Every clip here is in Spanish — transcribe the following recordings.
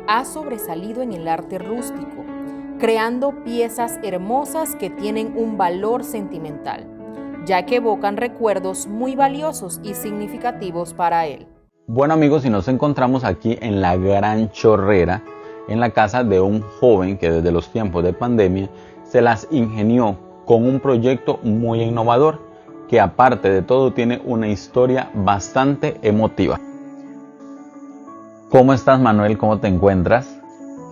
ha sobresalido en el arte rústico, creando piezas hermosas que tienen un valor sentimental, ya que evocan recuerdos muy valiosos y significativos para él. Bueno amigos, y nos encontramos aquí en la Gran Chorrera, en la casa de un joven que desde los tiempos de pandemia se las ingenió con un proyecto muy innovador que aparte de todo tiene una historia bastante emotiva. ¿Cómo estás, Manuel? ¿Cómo te encuentras?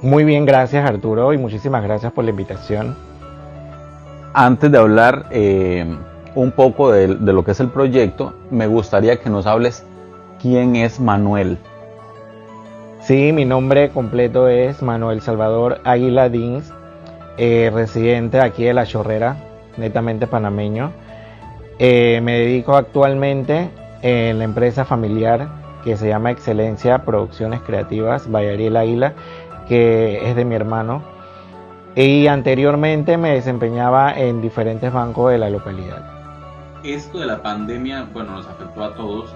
Muy bien, gracias Arturo y muchísimas gracias por la invitación. Antes de hablar un poco de lo que es el proyecto, me gustaría que nos hables quién es Manuel. Sí, mi nombre completo es Manuel Salvador Águila Dins, residente aquí de La Chorrera, netamente panameño. Me dedico actualmente en la empresa familiar que se llama Excelencia Producciones Creativas Bayariel Águila, que es de mi hermano. Y anteriormente me desempeñaba en diferentes bancos de la localidad. Esto de la pandemia, bueno, nos afectó a todos,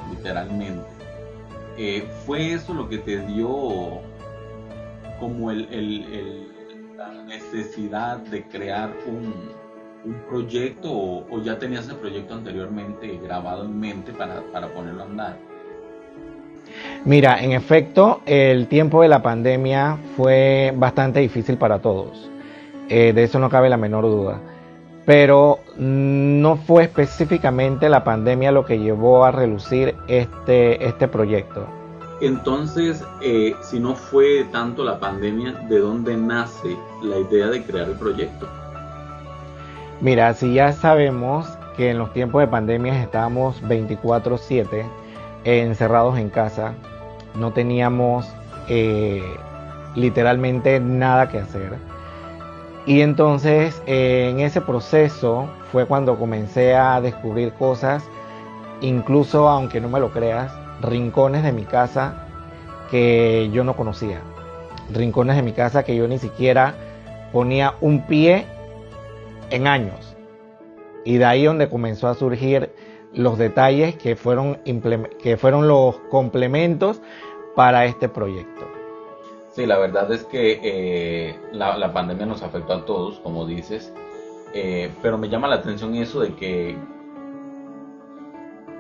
literalmente. ¿Fue eso lo que te dio como la necesidad de crear un proyecto o ya tenías el proyecto anteriormente grabado en mente para ponerlo a andar? Mira, en efecto, el tiempo de la pandemia fue bastante difícil para todos. De eso no cabe la menor duda. Pero no fue específicamente la pandemia lo que llevó a relucir este proyecto. Entonces, si no fue tanto la pandemia, ¿de dónde nace la idea de crear el proyecto? Mira, si ya sabemos que en los tiempos de pandemia estábamos 24/7 encerrados en casa, no teníamos literalmente nada que hacer. Y entonces en ese proceso fue cuando comencé a descubrir cosas, incluso aunque no me lo creas, rincones de mi casa que yo no conocía. Rincones de mi casa que yo ni siquiera ponía un pie en años. Y de ahí donde comenzó a surgir los detalles que fueron los complementos para este proyecto. Sí, la verdad es que la pandemia nos afectó a todos, como dices, pero me llama la atención eso de que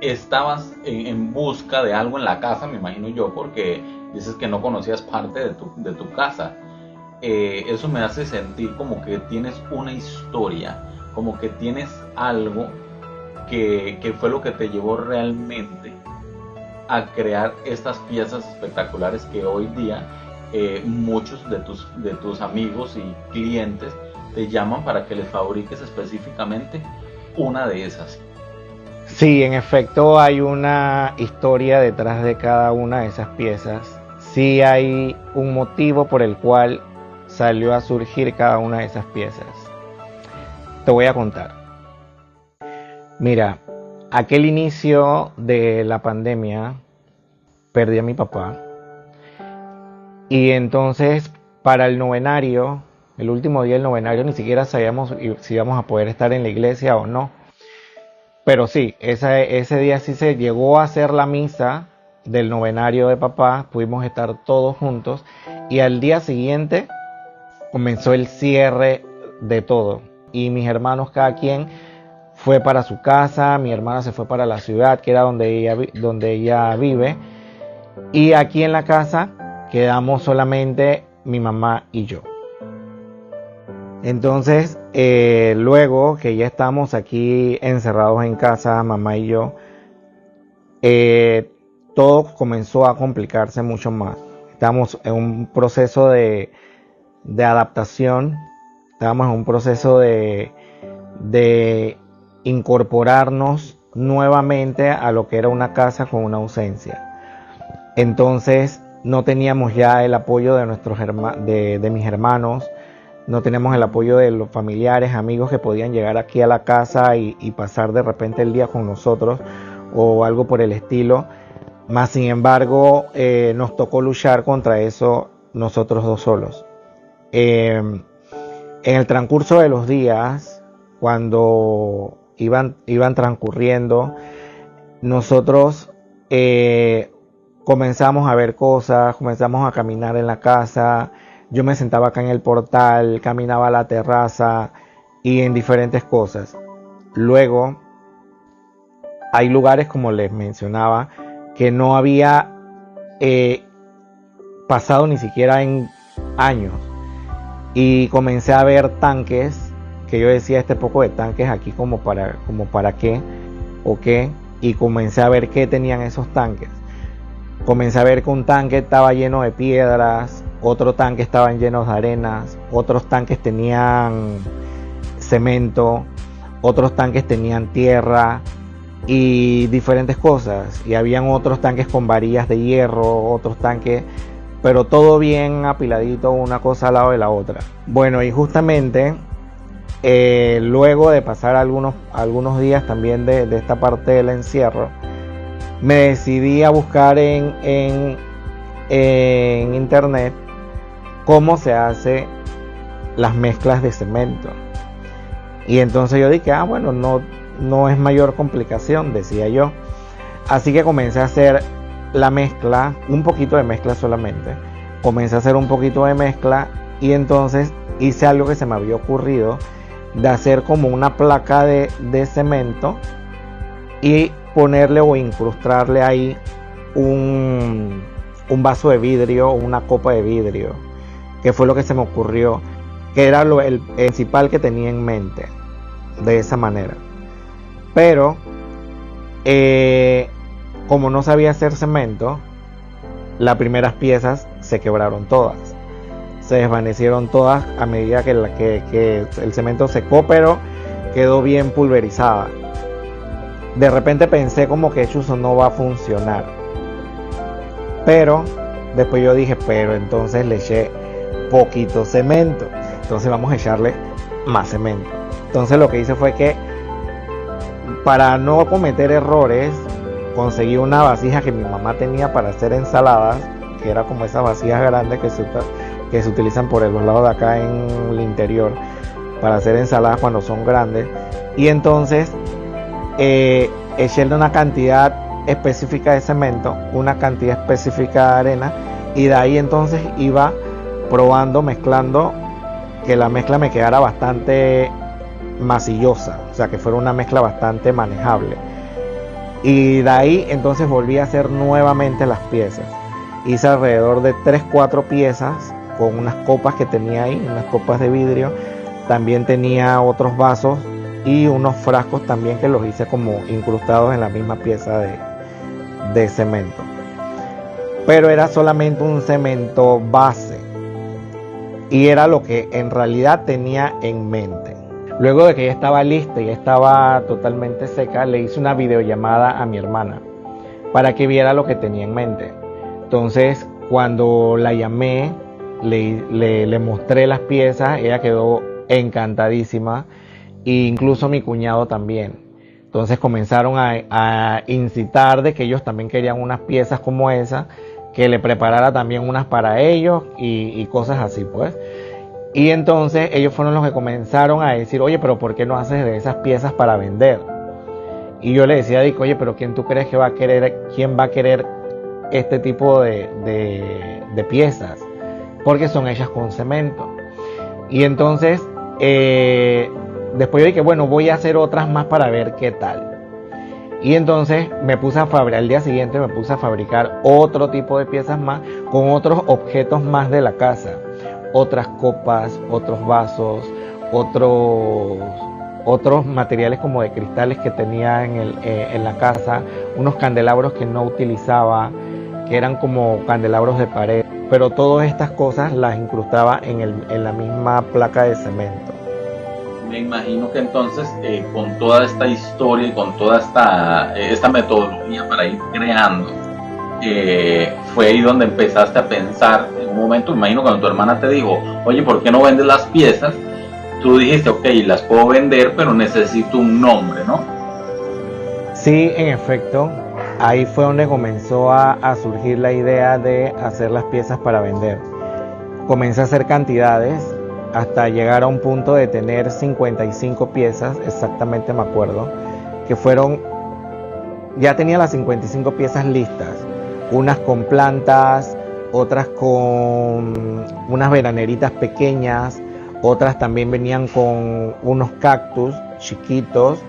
estabas en busca de algo en la casa, me imagino yo, porque dices que no conocías parte de tu casa. Eso me hace sentir como que tienes una historia, como que tienes algo que fue lo que te llevó realmente a crear estas piezas espectaculares que hoy día muchos de tus amigos y clientes te llaman para que les fabriques específicamente una de esas. Sí, en efecto hay una historia detrás de cada una de esas piezas. Sí hay un motivo por el cual salió a surgir cada una de esas piezas. Te voy a contar. Mira, aquel inicio de la pandemia perdí a mi papá. Y entonces para el novenario, el último día del novenario, ni siquiera sabíamos si íbamos a poder estar en la iglesia o no. Pero sí, ese día sí se llegó a hacer la misa del novenario de papá, pudimos estar todos juntos y al día siguiente comenzó el cierre de todo. Y mis hermanos, cada quien fue para su casa, mi hermana se fue para la ciudad, que era donde ella vive. Y aquí en la casa quedamos solamente mi mamá y yo. Entonces, luego que ya estamos aquí encerrados en casa, mamá y yo, todo comenzó a complicarse mucho más. Estamos en un proceso de adaptación, estábamos en un proceso de incorporarnos nuevamente a lo que era una casa con una ausencia. Entonces no teníamos ya el apoyo de de mis hermanos, no teníamos el apoyo de los familiares, amigos que podían llegar aquí a la casa y pasar de repente el día con nosotros o algo por el estilo. Más sin embargo, nos tocó luchar contra eso nosotros dos solos. En el transcurso de los días, cuando iban transcurriendo, nosotros comenzamos a ver cosas, comenzamos a caminar en la casa. Yo me sentaba acá en el portal, caminaba a la terraza y en diferentes cosas. Luego, hay lugares, como les mencionaba, que no había pasado ni siquiera en años. Y comencé a ver tanques, que yo decía, este poco de tanques aquí como para qué o qué. Y comencé a ver qué tenían esos tanques. Comencé a ver que un tanque estaba lleno de piedras, otro tanque estaban llenos de arenas, otros tanques tenían cemento, otros tanques tenían tierra y diferentes cosas. Y habían otros tanques con varillas de hierro, otros tanques, pero todo bien apiladito, una cosa al lado de la otra. Bueno, y justamente luego de pasar algunos días también de esta parte del encierro, me decidí a buscar en internet cómo se hace las mezclas de cemento. Y entonces yo dije, bueno, no es mayor complicación, decía yo. Así que comencé a hacer la mezcla, un poquito de mezcla solamente. Comencé a hacer un poquito de mezcla y entonces hice algo que se me había ocurrido, de hacer como una placa de cemento y ponerle o incrustarle ahí un vaso de vidrio o una copa de vidrio, que fue lo que se me ocurrió, que era el principal que tenía en mente, de esa manera. Pero como no sabía hacer cemento, las primeras piezas se quebraron todas, se desvanecieron todas a medida que el cemento secó, pero quedó bien pulverizada. De repente pensé como que eso no va a funcionar, pero después yo dije, pero entonces le eché poquito cemento, entonces vamos a echarle más cemento. Entonces lo que hice fue que, para no cometer errores, conseguí una vasija que mi mamá tenía para hacer ensaladas, que era como esas vasijas grandes que se utilizan por los lados de acá en el interior para hacer ensaladas cuando son grandes. Y entonces echarle una cantidad específica de cemento, una cantidad específica de arena, y de ahí entonces iba probando, mezclando, que la mezcla me quedara bastante masillosa, o sea que fuera una mezcla bastante manejable. Y de ahí entonces volví a hacer nuevamente las piezas. Hice alrededor de 3-4 piezas con unas copas que tenía ahí, unas copas de vidrio. También tenía otros vasos y unos frascos también, que los hice como incrustados en la misma pieza de cemento. Pero era solamente un cemento base y era lo que en realidad tenía en mente. Luego de que ya estaba lista y ya estaba totalmente seca, le hice una videollamada a mi hermana para que viera lo que tenía en mente. Entonces, cuando la llamé, le mostré las piezas, ella quedó encantadísima, e incluso mi cuñado también. Entonces comenzaron a incitar de que ellos también querían unas piezas como esa, que le preparara también unas para ellos y cosas así, pues. Y entonces ellos fueron los que comenzaron a decir, oye, pero ¿por qué no haces de esas piezas para vender? Y yo le decía, oye, pero ¿quién tú crees que va a querer, quién va a querer este tipo de piezas? Porque son hechas con cemento. Y entonces después yo dije, bueno, voy a hacer otras más para ver qué tal. Y entonces me puse a fabricar, al día siguiente me puse a fabricar otro tipo de piezas más, con otros objetos más de la casa. Otras copas, otros vasos, otros materiales como de cristales que tenía en la casa, unos candelabros que no utilizaba, que eran como candelabros de pared, pero todas estas cosas las incrustaba en la misma placa de cemento. Me imagino que entonces con toda esta historia y con toda esta metodología para ir creando, fue ahí donde empezaste a pensar en un momento. Me imagino cuando tu hermana te dijo, oye, ¿por qué no vendes las piezas? Tú dijiste, ok, las puedo vender, pero necesito un nombre, ¿no? Sí, en efecto, ahí fue donde comenzó a surgir la idea de hacer las piezas para vender. Comencé a hacer cantidades hasta llegar a un punto de tener 55 piezas, exactamente me acuerdo, que fueron, ya tenía las 55 piezas listas. unas con plantas, otras con unas veraneritas pequeñas, otras también venían con unos cactus chiquitos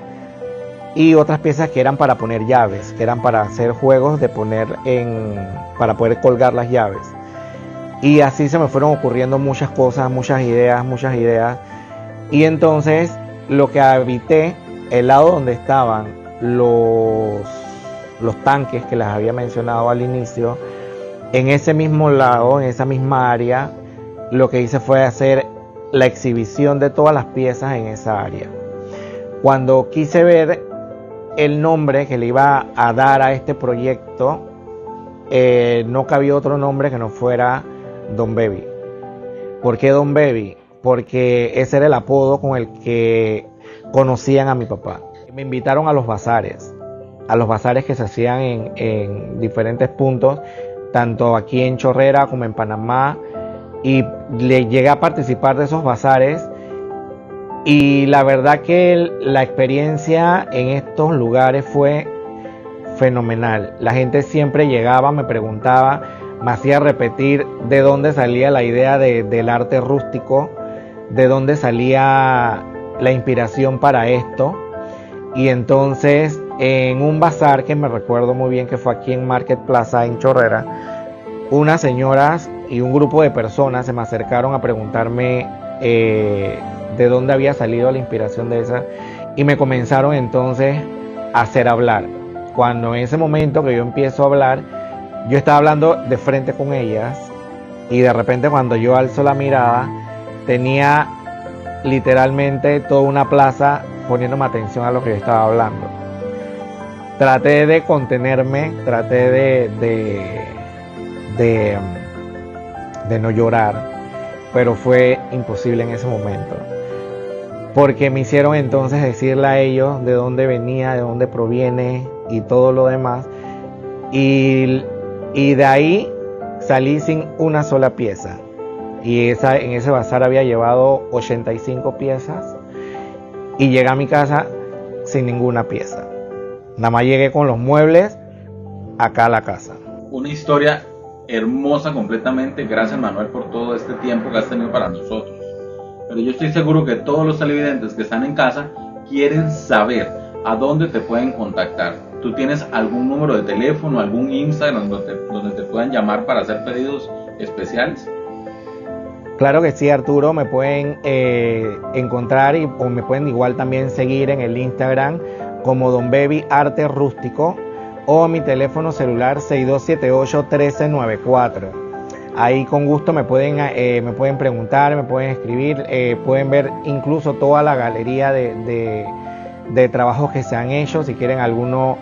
y otras piezas que eran para poner llaves, que eran para hacer juegos de para poder colgar las llaves. Y así se me fueron ocurriendo muchas cosas, muchas ideas. Y entonces lo que habité, el lado donde estaban los tanques que les había mencionado al inicio, en ese mismo lado, en esa misma área, lo que hice fue hacer la exhibición de todas las piezas en esa área. Cuando quise ver el nombre que le iba a dar a este proyecto, no cabía otro nombre que no fuera Don Baby. ¿Por qué Don Baby? Porque ese era el apodo con el que conocían a mi papá. Me invitaron a los bazares que se hacían en diferentes puntos, tanto aquí en Chorrera como en Panamá, y le llegué a participar de esos bazares. Y la verdad que la experiencia en estos lugares fue fenomenal. La gente siempre llegaba, me preguntaba, me hacía repetir de dónde salía la idea del arte rústico, de dónde salía la inspiración para esto. Y entonces en un bazar que me recuerdo muy bien, que fue aquí en Market Plaza en Chorrera, unas señoras y un grupo de personas se me acercaron a preguntarme de dónde había salido la inspiración de esa, y me comenzaron entonces a hacer hablar. Cuando en ese momento que yo empiezo a hablar, yo estaba hablando de frente con ellas, y de repente cuando yo alzo la mirada, tenía literalmente toda una plaza poniéndome atención a lo que yo estaba hablando. Traté de contenerme, traté de no llorar, pero fue imposible en ese momento, porque me hicieron entonces decirle a ellos de dónde venía, de dónde proviene y todo lo demás, y de ahí salí sin una sola pieza. Y en ese bazar había llevado 85 piezas y llegué a mi casa sin ninguna pieza. Nada más llegué con los muebles acá a la casa. Una historia hermosa completamente. Gracias, Manuel, por todo este tiempo que has tenido para nosotros. Pero yo estoy seguro que todos los televidentes que están en casa quieren saber a dónde te pueden contactar. ¿Tú tienes algún número de teléfono, algún Instagram donde te puedan llamar para hacer pedidos especiales? Claro que sí, Arturo, me pueden encontrar o me pueden igual también seguir en el Instagram como Don Baby Arte Rústico, o mi teléfono celular 6278-1394. Ahí con gusto me pueden preguntar, me pueden escribir, pueden ver incluso toda la galería de trabajos que se han hecho, si quieren alguno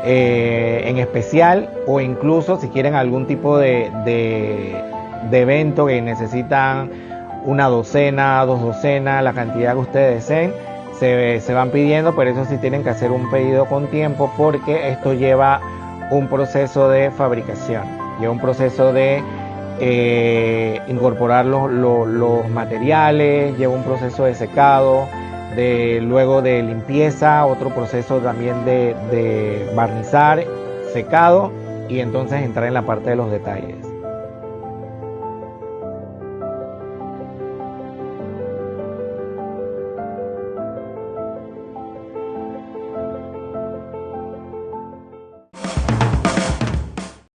en especial, o incluso si quieren algún tipo de evento que necesitan una docena, 2 docenas, la cantidad que ustedes deseen, se van pidiendo, pero eso sí tienen que hacer un pedido con tiempo, porque esto lleva un proceso de fabricación, lleva un proceso de incorporar los materiales, lleva un proceso de secado, luego de limpieza, otro proceso también de barnizar, secado, y entonces entrar en la parte de los detalles.